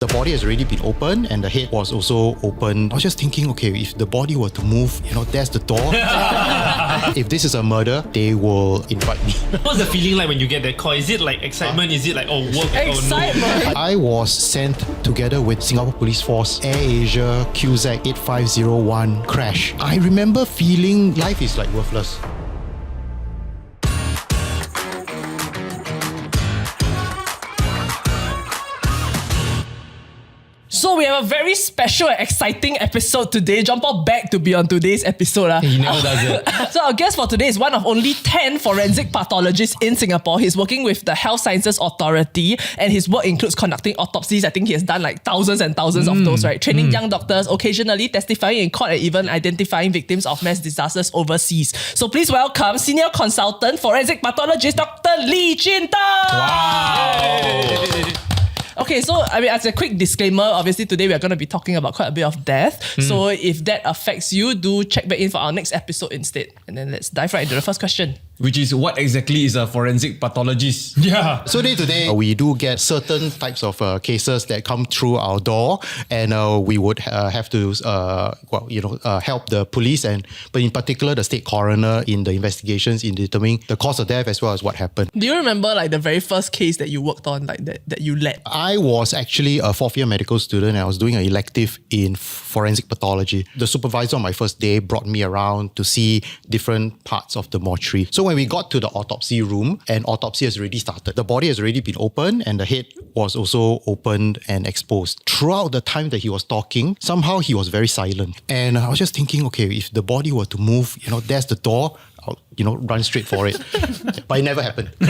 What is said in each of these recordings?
The body has already been opened and the head was also open. I was just thinking, okay, if the body were to move, there's the door. If this is a murder, they will invite me. What's the feeling like when you get that call? Is it like excitement? Is it like, work? Excitement. I was sent together with Singapore Police Force, Airasia QZ 8501 crash. I remember feeling life is like worthless. So we have a very special and exciting episode today. Jump on back to be on today's episode. He never does it. So our guest for today is one of only 10 forensic pathologists in Singapore. He's working with the Health Sciences Authority and his work includes conducting autopsies. I think he has done like thousands and thousands of those, right? Training young doctors, occasionally testifying in court and even identifying victims of mass disasters overseas. So please welcome Senior Consultant Forensic Pathologist Dr. Chin Thye. Wow. Okay, so as a quick disclaimer, obviously today we are going to be talking about quite a bit of death. So if that affects you, do check back in for our next episode instead. And then let's dive right into the first question. Which is, what exactly is a forensic pathologist? Yeah. So day to day, we do get certain types of cases that come through our door, and we would have to, help the police but in particular the state coroner in the investigations in determining the cause of death as well as what happened. Do you remember like the very first case that you worked on, like that you led? I was actually a fourth year medical student and I was doing an elective in forensic pathology. The supervisor on my first day brought me around to see different parts of the mortuary. So when we got to the autopsy room and autopsy has already started, the body has already been opened and the head was also opened and exposed. Throughout the time that he was talking, somehow he was very silent. And I was just thinking, okay, if the body were to move, there's the door, I'll, run straight for it. But it never happened. But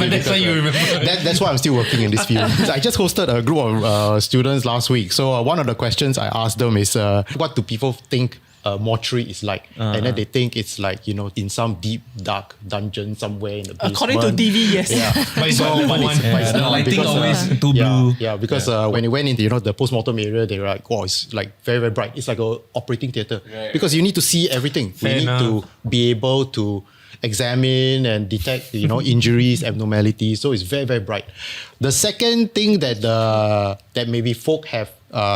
that's why you remember. That's why I'm still working in this field. So I just hosted a group of students last week. So one of the questions I asked them is, what do people think a mortuary is like? And then they think it's like, in some deep, dark dungeon somewhere in the basement. According to TV, yes. Yeah. But it's not The lighting always too blue. Yeah, because when you went into the post-mortem area, they were like, wow, it's like very, very bright. It's like a operating theatre. Right. Because you need to see everything. Fair you need to be able to examine and detect, injuries, abnormalities. So it's very, very bright. The second thing that maybe folk have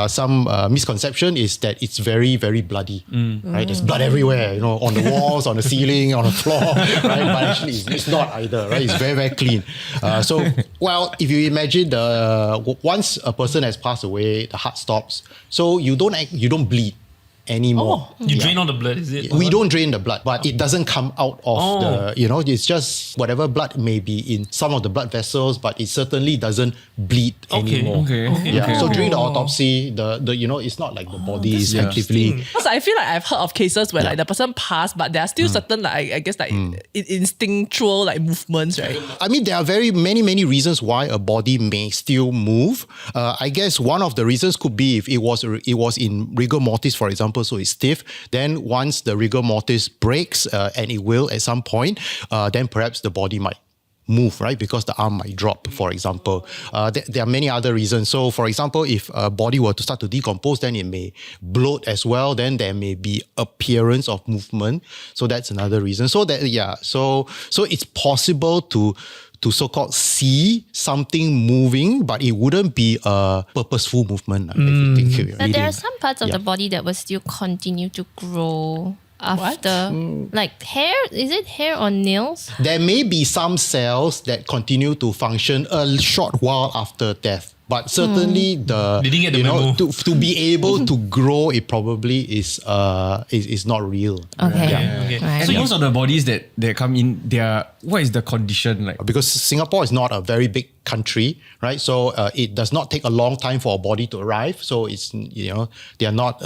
some misconception is that it's very, very bloody, right? There's blood everywhere, on the walls, on the ceiling, on the floor, right? But actually, it's not either, right? It's very, very clean. If you imagine once a person has passed away, the heart stops, so you don't bleed anymore. You drain all the blood, is it? We don't drain the blood, but it doesn't come out of it's just whatever blood may be in some of the blood vessels, but it certainly doesn't bleed anymore. Yeah. So during the autopsy, it's not like the body is actively. Because I feel like I've heard of cases where like the person passed, but there are still certain instinctual movements, right? I mean, there are very many reasons why a body may still move. I guess one of the reasons could be if it was in Rigormortis, for example, so it's stiff. Then once the Rigormortis breaks, and it will at some point, then perhaps the body might move, right? Because the arm might drop, for example. There are many other reasons. So, for example, if a body were to start to decompose, then it may bloat as well. Then there may be appearance of movement. So that's another reason. So it's possible to so-called see something moving, but it wouldn't be a purposeful movement. But there are some parts of the body that will still continue to grow after, like hair. Is it hair or nails? There may be some cells that continue to function a short while after death. But certainly to be able to grow, it probably is not real. Okay. So most of the bodies that come in, what is the condition like? Because Singapore is not a very big country, right? So it does not take a long time for a body to arrive. So it's they are not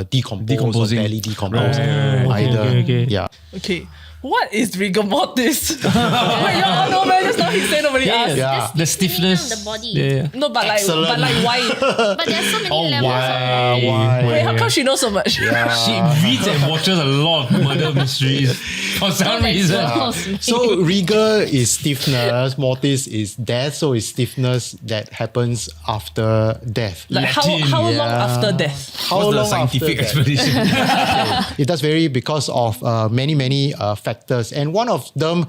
decomposing or barely decomposed either. Okay. Yeah. Okay. What is rigor mortis? Wait, y'all know, man. Just now he said nobody asked. Yeah. The stiffness of the body. Yeah. No, but why? But there's so many levels of Why? Wait, how come she knows so much? She reads and watches a lot of murder mysteries for some reason. So rigor is stiffness, mortis is death. So it's stiffness that happens after death. Like how long after death? How What's the long scientific after that? explanation? It does vary because of many factors. factors. And one of them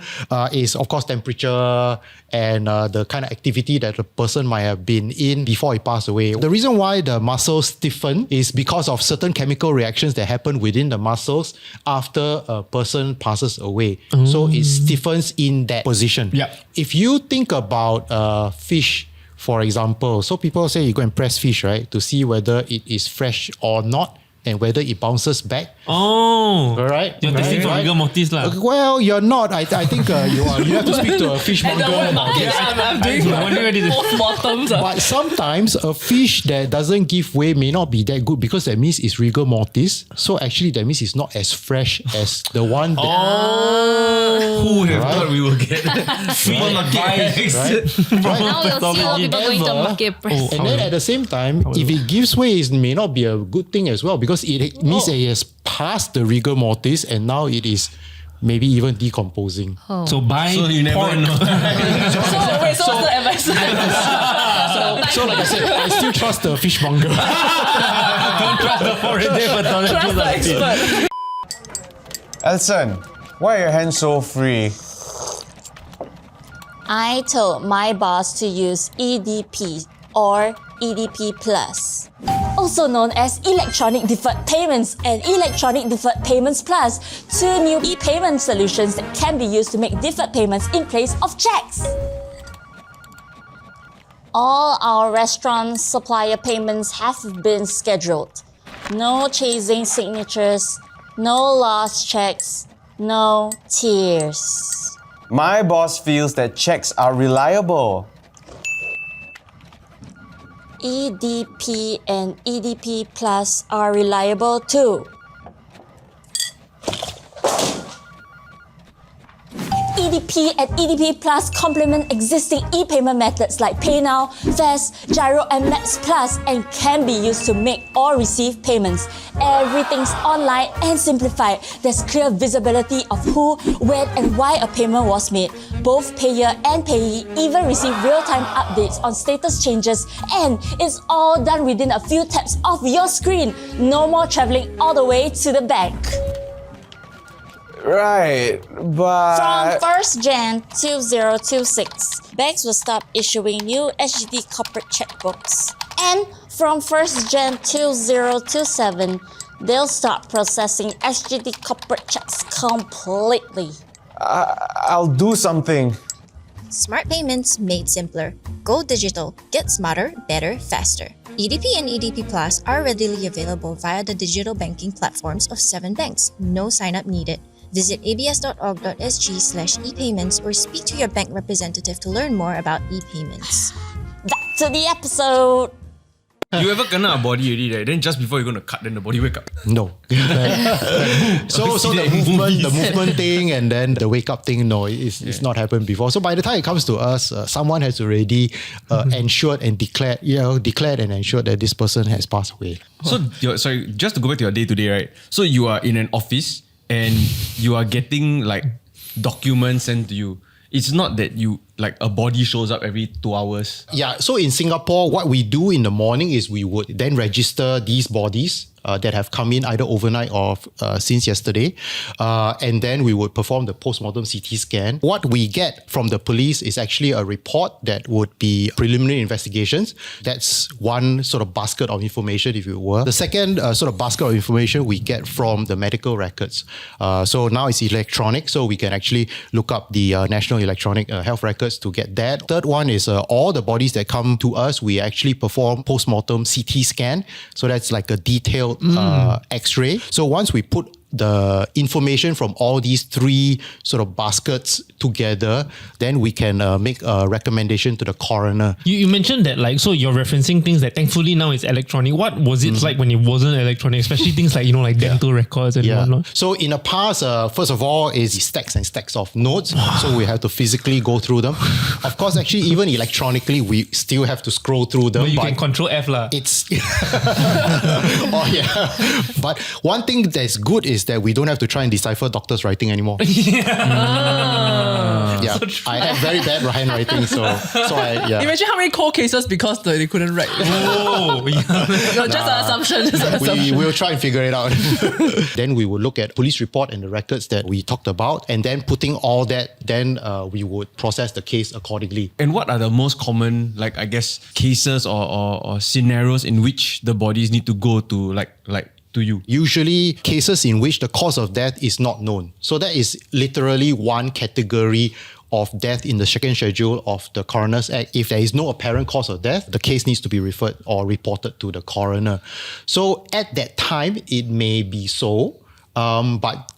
is, of course, temperature and the kind of activity that the person might have been in before he passed away. The reason why the muscles stiffen is because of certain chemical reactions that happen within the muscles after a person passes away. So it stiffens in that position. Yeah. If you think about fish, for example, so people say you go and press fish, right, to see whether it is fresh or not and whether it bounces back. Oh. All right. You're testing for Rigormortis lah. Well, you're not. I think you are. You have to speak to a fishmonger about this. I'm doing post-mortems. But sometimes a fish that doesn't give way may not be that good because that means it's rigor mortis. So actually that means it's not as fresh as the one that... Who would have thought we will get free advice? Right? Now we'll see all people going to market press. And then at the same time, if it gives way, it may not be a good thing as well because it means that it has passed the rigor mortis and now it is maybe even decomposing. So buy you never pork. know. So what's the advice? So like I said, I still trust the fishmonger. Don't trust the foreign Trust the expert. Elson, why are your hands so free? I told my boss to use EDP or EDP Plus, also known as Electronic Deferred Payments and Electronic Deferred Payments Plus, two new e-payment solutions that can be used to make deferred payments in place of checks. All our restaurant supplier payments have been scheduled. No chasing signatures, no lost checks, no tears. My boss feels that checks are reliable. EDP and EDP Plus are reliable too. EDP and EDP Plus complement existing e-payment methods like PayNow, Fast, Gyro and Max Plus and can be used to make or receive payments. Everything's online and simplified. There's clear visibility of who, when and why a payment was made. Both payer and payee even receive real-time updates on status changes and it's all done within a few taps of your screen. No more traveling all the way to the bank. Right, but... From 1st Jan 2026, banks will stop issuing new SGD corporate checkbooks. And from 1st Jan 2027, they'll stop processing SGD corporate checks completely. I'll do something. Smart payments made simpler. Go digital. Get smarter, better, faster. EDP and EDP Plus are readily available via the digital banking platforms of 7 banks. No sign-up needed. Visit abs.org.sg/epayments or speak to your bank representative to learn more about e-payments. Back to the episode. You ever kena a body already, right? Then just before you're going to cut, then the body wake up. No. so the movement thing and then the wake up thing, no, it's not happened before. So by the time it comes to us, someone has already ensured and declared and ensured that this person has passed away. So, sorry, just to go back to your day-to-day, right? So you are in an office and you are getting like documents sent to you. It's not that you like a body shows up every 2 hours. Yeah, so in Singapore, what we do in the morning is we would then register these bodies that have come in either overnight or since yesterday. And then we would perform the post-mortem CT scan. What we get from the police is actually a report that would be preliminary investigations. That's one sort of basket of information, if you will. The second sort of basket of information we get from the medical records. So now it's electronic, so we can actually look up the National Electronic Health Records to get that. Third one is all the bodies that come to us, we actually perform post-mortem CT scan. So that's like a detailed X-ray. So once we put the information from all these three sort of baskets together, then we can make a recommendation to the coroner. You mentioned that like, so you're referencing things that thankfully now is electronic. What was it like when it wasn't electronic, especially things like, like dental records and whatnot? So in the past, first of all, is stacks and stacks of notes. So we have to physically go through them. Of course, actually, even electronically, we still have to scroll through them. But you can control F lah. It's... oh yeah. But one thing that's good is is that we don't have to try and decipher doctors' writing anymore. Yeah, I have very bad handwriting, so Imagine how many cold cases because they couldn't write. Oh, yeah. No, just an assumption. Just an assumption. We'll try and figure it out. Then we will look at police report and the records that we talked about, and then putting all that, then we would process the case accordingly. And what are the most common, like, I guess, cases or scenarios in which the bodies need to go to, like to you? Usually cases in which the cause of death is not known. So that is literally one category of death in the second schedule of the Coroner's Act. If there is no apparent cause of death, the case needs to be referred or reported to the coroner. So at that time, it may be so, but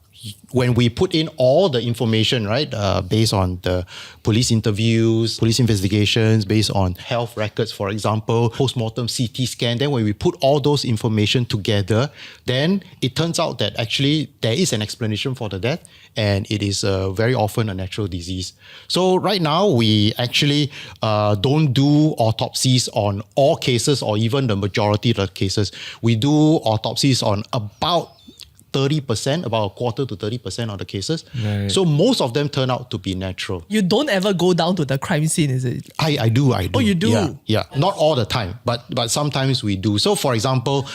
when we put in all the information, right, based on the police interviews, police investigations, based on health records, for example, post-mortem CT scan, then when we put all those information together, then it turns out that actually there is an explanation for the death, and it is very often a natural disease. So right now, we actually don't do autopsies on all cases or even the majority of the cases. We do autopsies on about 30%, about a quarter to 30% of the cases. Right. So most of them turn out to be natural. You don't ever go down to the crime scene, is it? I do. Oh, you do? Yeah. Not all the time, but sometimes we do. So for example,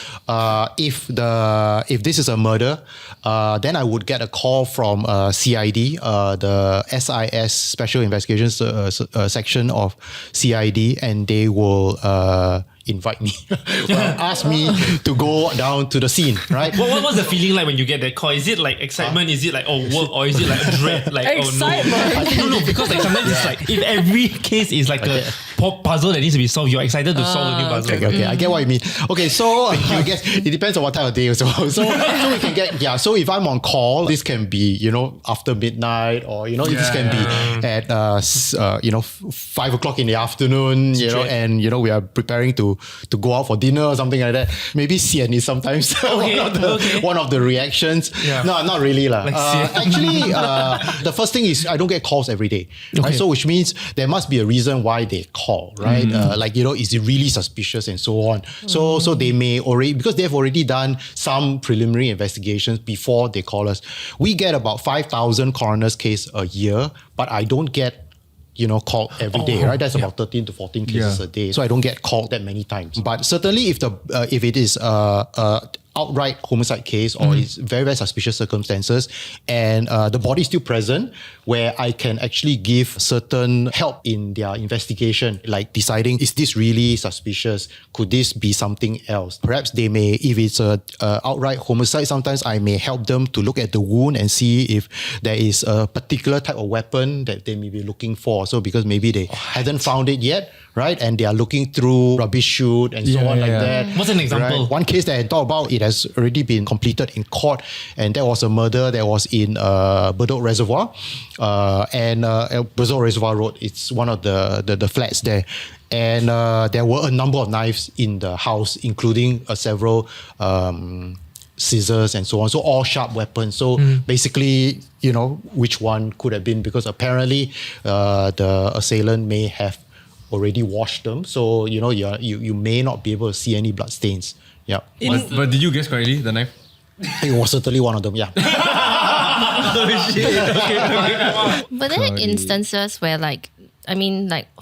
if this is a murder, then I would get a call from CID, the SIS Special Investigations section of CID, and they will invite me, ask me to go down to the scene, right? What was the feeling like when you get that call? Is it like excitement? Is it like work, or is it like dread? Like excitement. No, because like sometimes it's like if every case is like a puzzle that needs to be solved, you're excited to solve the new puzzle. Okay, I get what you mean. Okay, so I guess it depends on what time of day as well. So we can get, so if I'm on call, this can be, after midnight, or, this can be at, 5 o'clock in the afternoon, and, we are preparing to go out for dinner or something like that. Maybe sian is sometimes one of the reactions. Yeah. No, not really. Actually, the first thing is I don't get calls every day. Right? So which means there must be a reason why they call, right? Is it really suspicious and so on. So they may already, because they've already done some preliminary investigations before they call us. We get about 5,000 coroner's case a year, but I don't get called every day, right? That's about 13 to 14 cases a day. So I don't get called that many times. But certainly if it is outright homicide case, or it's very, very suspicious circumstances, and the body is still present, where I can actually give certain help in their investigation, like deciding, is this really suspicious? Could this be something else? Perhaps they may, if it's a outright homicide, sometimes I may help them to look at the wound and see if there is a particular type of weapon that they may be looking for. So because maybe they hadn't found it yet, right? And they are looking through rubbish chute and so on like that. What's an example? Right? One case that I thought about, it has already been completed in court, and that was a murder that was in Bedok Reservoir, and Bedok Reservoir Road. It's one of the flats there. And there were a number of knives in the house, including several scissors and so on. So all sharp weapons. So basically, which one could have been, because apparently the assailant may have already washed them. So, you may not be able to see any blood stains. Yeah. But did you guess correctly, the knife? It was certainly one of them, yeah. Oh, shit. Okay. But there are instances where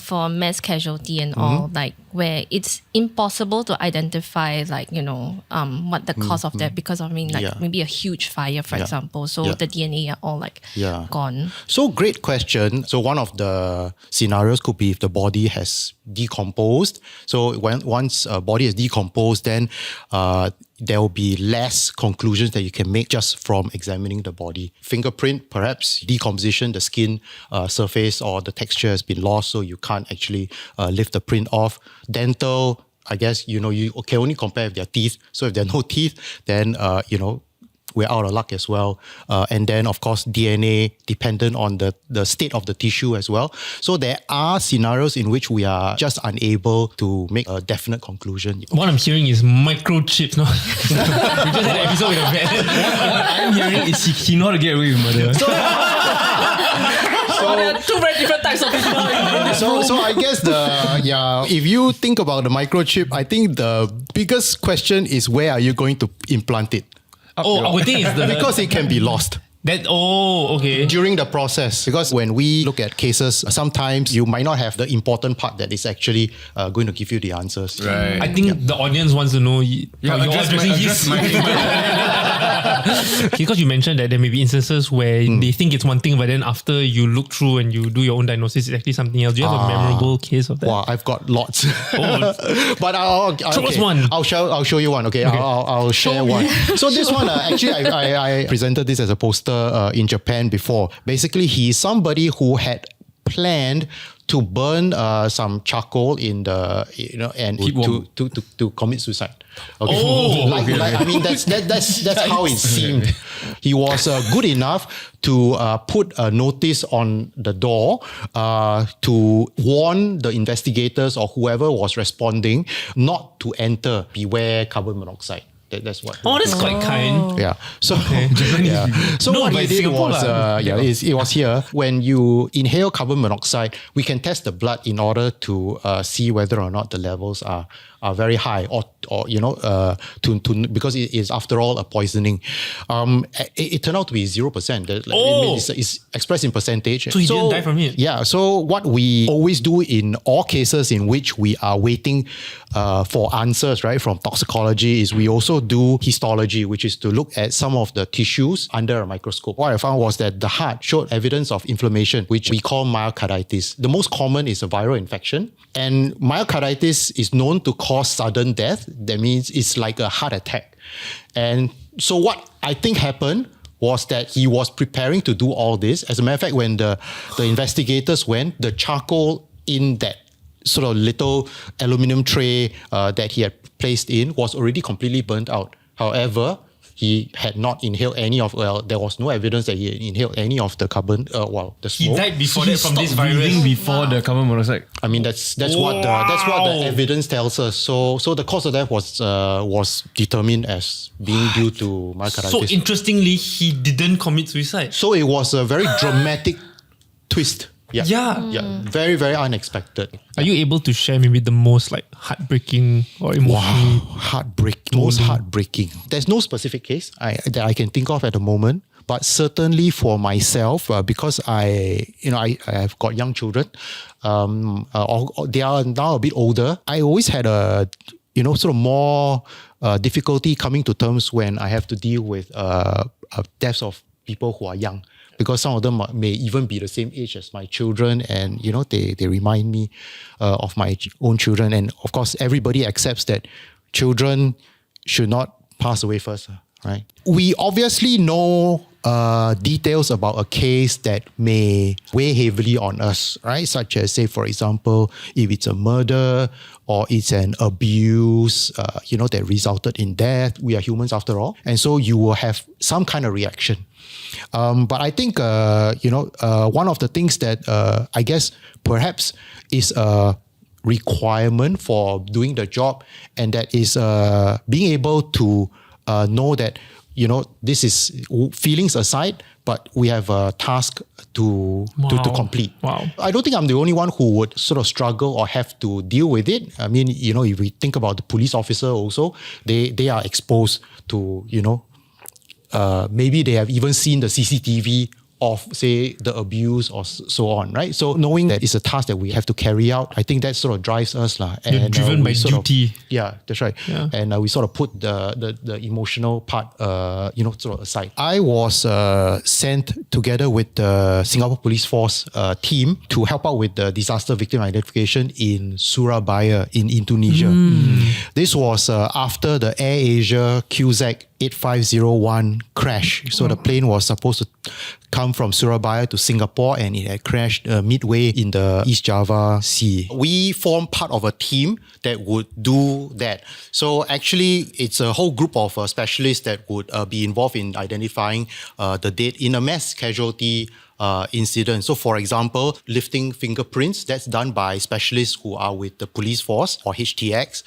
for mass casualty and all, where it's impossible to identify what the cause of that, because maybe a huge fire, for example. So the DNA are all gone. So great question. So one of the scenarios could be if the body has decomposed. So once a body is decomposed, then there will be less conclusions that you can make just from examining the body. Fingerprint, perhaps decomposition, the skin surface or the texture has been lost, so you can't actually lift the print off. Dental, I guess, you can only compare with their teeth. So if there are no teeth, then, we're out of luck as well. And then, of course, DNA dependent on the state of the tissue as well. So there are scenarios in which we are just unable to make a definite conclusion. What I'm hearing is microchips. No? We just had an episode with a vet. What I'm hearing is he know how to get away with murder. So there are two very different types of people in this room. So I guess if you think about the microchip, I think the biggest question is, where are you going to implant it? Our thing is because it can be lost. Okay. During the process, because when we look at cases, sometimes you might not have the important part that is actually going to give you the answers. Right. I think the audience wants to know how you're addressing because you mentioned that there may be instances where they think it's one thing, but then after you look through and you do your own diagnosis, it's actually something else. Do you have a memorable case of that? Wow, I've got lots. But Show us one. I'll show you one. Okay, I'll share one. So this one, actually, I presented this as a poster in Japan before. Basically, he's somebody who had planned to burn some charcoal in the and to commit suicide. Okay. I mean that's how it seemed. He was good enough to put a notice on the door to warn the investigators or whoever was responding not to enter. Beware carbon monoxide. That's what. That's quite kind. Yeah. So So what he did was it was here. When you inhale carbon monoxide, we can test the blood in order to see whether or not the levels are very high or because it is after all a poisoning. It turned out to be 0%. It's expressed in percentage. So he didn't die from it. Yeah. So what we always do in all cases in which we are waiting for answers, right, from toxicology, is we also do histology, which is to look at some of the tissues under a microscope. What I found was that the heart showed evidence of inflammation, which we call myocarditis. The most common is a viral infection, and myocarditis is known to cause sudden death. That means it's like a heart attack. And so what I think happened was that he was preparing to do all this. As a matter of fact, when the investigators went, the charcoal in that sort of little aluminum tray that he had placed in was already completely burnt out. However, he had not inhaled any of, there was no evidence that he had inhaled any of the carbon, the smoke. He died before that from this virus. Before the carbon monoxide. I mean, that's what the evidence tells us. So the cause of death was determined as being due to myocarditis. So interestingly, he didn't commit suicide. So it was a very dramatic twist. Yeah. Very, very unexpected. Are you able to share maybe the most like heartbreaking or emotionally? Most heartbreaking. There's no specific case that I can think of at the moment, but certainly for myself, because I have got young children, they are now a bit older. I always had a sort of more difficulty coming to terms when I have to deal with deaths of people who are young. Because some of them may even be the same age as my children, and they remind me of my own children. And of course, everybody accepts that children should not pass away first, right? We obviously know details about a case that may weigh heavily on us, right? Such as, say, for example, if it's a murder or it's an abuse, that resulted in death. We are humans after all, and so you will have some kind of reaction. But I think, one of the things that I guess perhaps is a requirement for doing the job, and that is being able to know that, this is feelings aside, but we have a task to complete. Wow. I don't think I'm the only one who would sort of struggle or have to deal with it. I mean, if we think about the police officer also, they are exposed to, maybe they have even seen the CCTV of, say, the abuse or so on, right? So knowing that it's a task that we have to carry out, I think that sort of drives us. You're driven by duty. That's right. Yeah. And we sort of put the emotional part, sort of aside. I was sent together with the Singapore Police Force team to help out with the disaster victim identification in Surabaya in Indonesia. This was after the AirAsia QZ 8501 crash. So the plane was supposed to come from Surabaya to Singapore, and it had crashed midway in the East Java Sea. We formed part of a team that would do that. So actually, it's a whole group of specialists that would be involved in identifying the dead in a mass casualty incident. So for example, lifting fingerprints, that's done by specialists who are with the police force or HTX.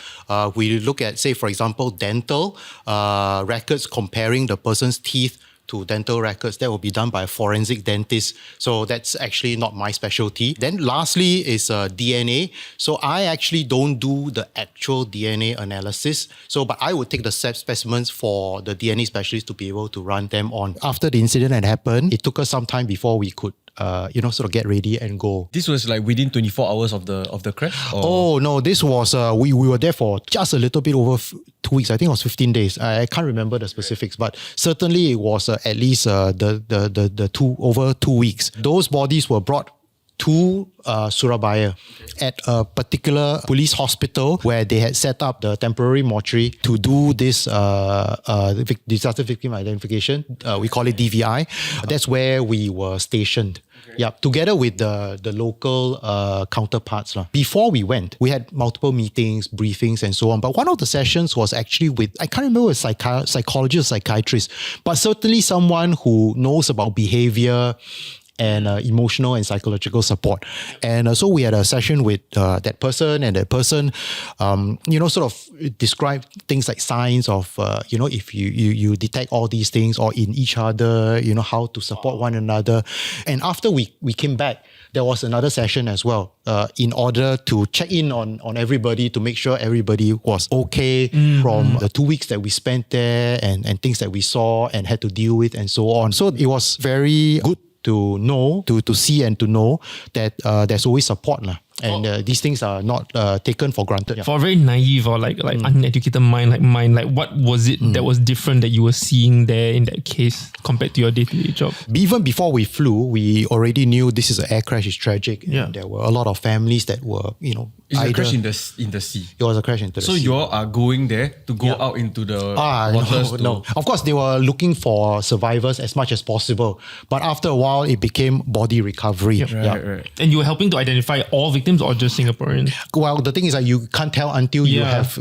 We look at, say, for example, dental records comparing the person's teeth to dental records, that will be done by a forensic dentist. So that's actually not my specialty. Then lastly is DNA. So I actually don't do the actual DNA analysis. So, but I would take the specimens for the DNA specialist to be able to run them on. After the incident had happened, it took us some time before we could sort of get ready and go. This was like within 24 hours of the crash? Or? Oh no, this was we were there for just a little bit over 2 weeks. I think it was 15 days. I can't remember the specifics, but certainly it was at least over 2 weeks. Those bodies were brought to Surabaya at a particular police hospital where they had set up the temporary mortuary to do this disaster victim identification. We call it DVI. That's where we were stationed. Yeah, together with the local counterparts. Before we went, we had multiple meetings, briefings and so on. But one of the sessions was actually with, I can't remember, a psychologist or psychiatrist, but certainly someone who knows about behavior and emotional and psychological support. And so we had a session with that person, and that person, sort of described things like signs of, if you detect all these things or in each other, how to support one another. And after we came back, there was another session as well in order to check in on everybody to make sure everybody was okay from the 2 weeks that we spent there and things that we saw and had to deal with and so on. So it was very good to know, to see and to know that there's always support. And these things are not taken for granted. Yeah. For a very naive or like uneducated mind like mine, like what was it that was different that you were seeing there in that case compared to your day-to-day job? Even before we flew, we already knew this is an air crash, is tragic. Yeah. And there were a lot of families that were, It's a crash in the sea. It was a crash into the sea. So you all are going there to go out into the waters? No. Of course, they were looking for survivors as much as possible. But after a while, it became body recovery. Yep. Right. And you were helping to identify all victims or just Singaporeans? Well, the thing is that you can't tell until you have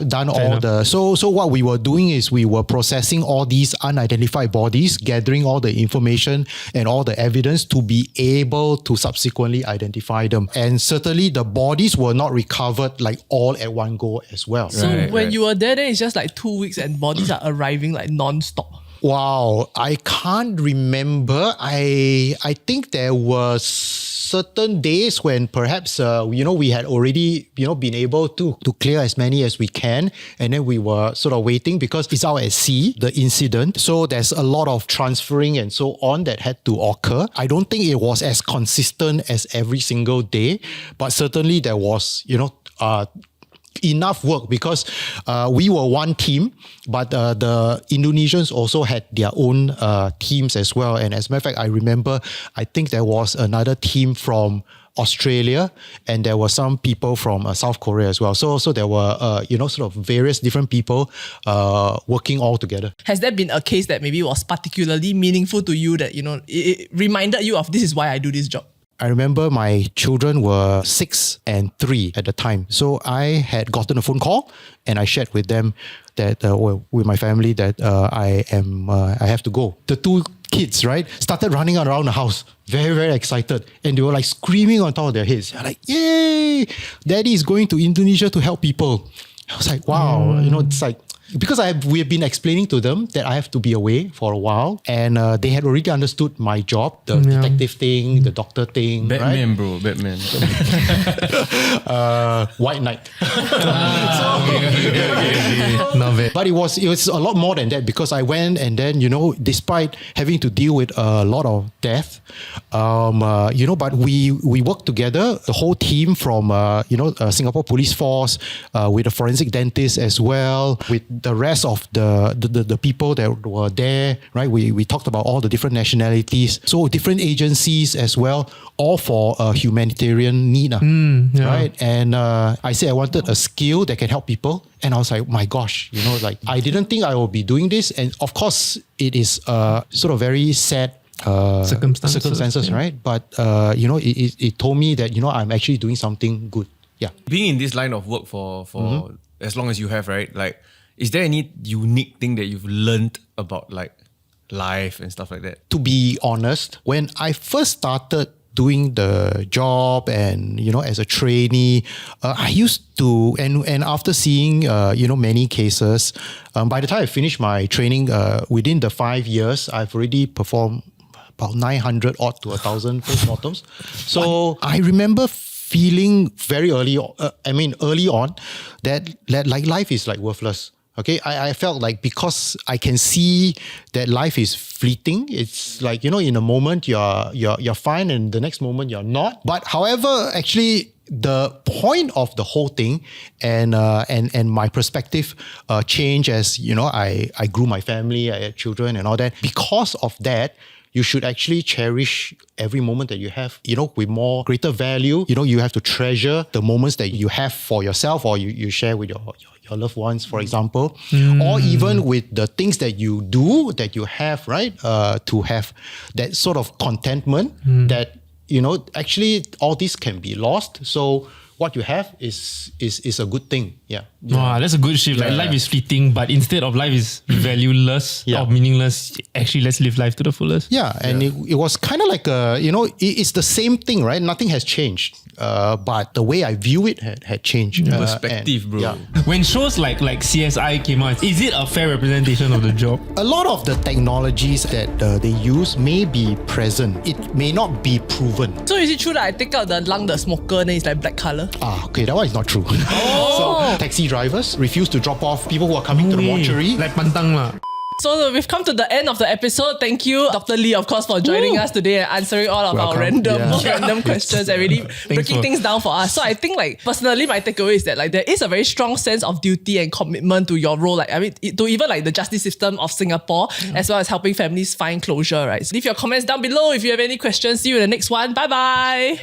done Fair all enough. the... So what we were doing is we were processing all these unidentified bodies, gathering all the information and all the evidence to be able to subsequently identify them. And certainly the bodies were not recovered like all at one go as well. So when you were there, then it's just like 2 weeks and bodies are arriving like non-stop. Wow, I can't remember. I think there was certain days when perhaps we had already been able to clear as many as we can, and then we were sort of waiting because it's out at sea, the incident. So there's a lot of transferring and so on that had to occur. I don't think it was as consistent as every single day, but certainly there was enough work because we were one team, but the Indonesians also had their own teams as well. And as a matter of fact, I remember, I think there was another team from Australia, and there were some people from South Korea as well. So there were, sort of various different people working all together. Has there been a case that maybe was particularly meaningful to you that, it reminded you of this is why I do this job? I remember my children were 6 and 3 at the time. So I had gotten a phone call and I shared with them that, with my family, that I have to go. The 2 kids, right, started running around the house, very, very excited. And they were like screaming on top of their heads. They're like, yay, Daddy is going to Indonesia to help people. I was like, wow, it's like, because we have been explaining to them that I have to be away for a while, and they had already understood my job, the detective thing, the doctor thing. Batman, right? bro, Batman. White Knight. Okay. But it was a lot more than that, because I went and then, despite having to deal with a lot of death, but we worked together, the whole team from, Singapore Police Force, with a forensic dentist as well, with the rest of the people that were there, right? We talked about all the different nationalities, so different agencies as well, all for a humanitarian need, right? And I said I wanted a skill that can help people, and I was like, my gosh, I didn't think I would be doing this, and of course it is sort of very sad circumstances, right? But it told me that I'm actually doing something good. Yeah. Being in this line of work for as long as you have, right? Like, is there any unique thing that you've learned about like life and stuff like that? To be honest, when I first started doing the job and, as a trainee, I used to, and after seeing, many cases, by the time I finished my training, within the 5 years, I've already performed about 900 odd to 1,000 post-mortems. So I remember feeling very early on that like life is like worthless. Okay, I felt like because I can see that life is fleeting. It's like, in a moment you're fine and the next moment you're not. But however, actually the point of the whole thing and my perspective changed as, I grew my family, I had children and all that. Because of that, you should actually cherish every moment that you have, with more greater value. You have to treasure the moments that you have for yourself or you share with your loved ones, for example, or even with the things that you do, that you have, right? To have that sort of contentment that, actually all this can be lost. So what you have is a good thing. Yeah. Wow, that's a good shift. Like life is fleeting, but instead of life is valueless or meaningless, actually let's live life to the fullest. Yeah, and it was kind of like it's the same thing, right? Nothing has changed, but the way I view it had changed. Perspective, bro. Yeah. When shows like CSI came out, is it a fair representation of the job? A lot of the technologies that they use may be present. It may not be proven. So is it true that I take out the lung, the smoker, and then it's like black color? Okay, that one is not true. So taxi drivers refuse to drop off people who are coming to the mortuary. Like pantang lah. So we've come to the end of the episode. Thank you, Dr. Lee, of course, for joining us today and answering all of our random questions and really breaking things down for us. So I think personally, my takeaway is that there is a very strong sense of duty and commitment to your role. To even the justice system of Singapore, as well as helping families find closure, right? So leave your comments down below if you have any questions. See you in the next one. Bye-bye.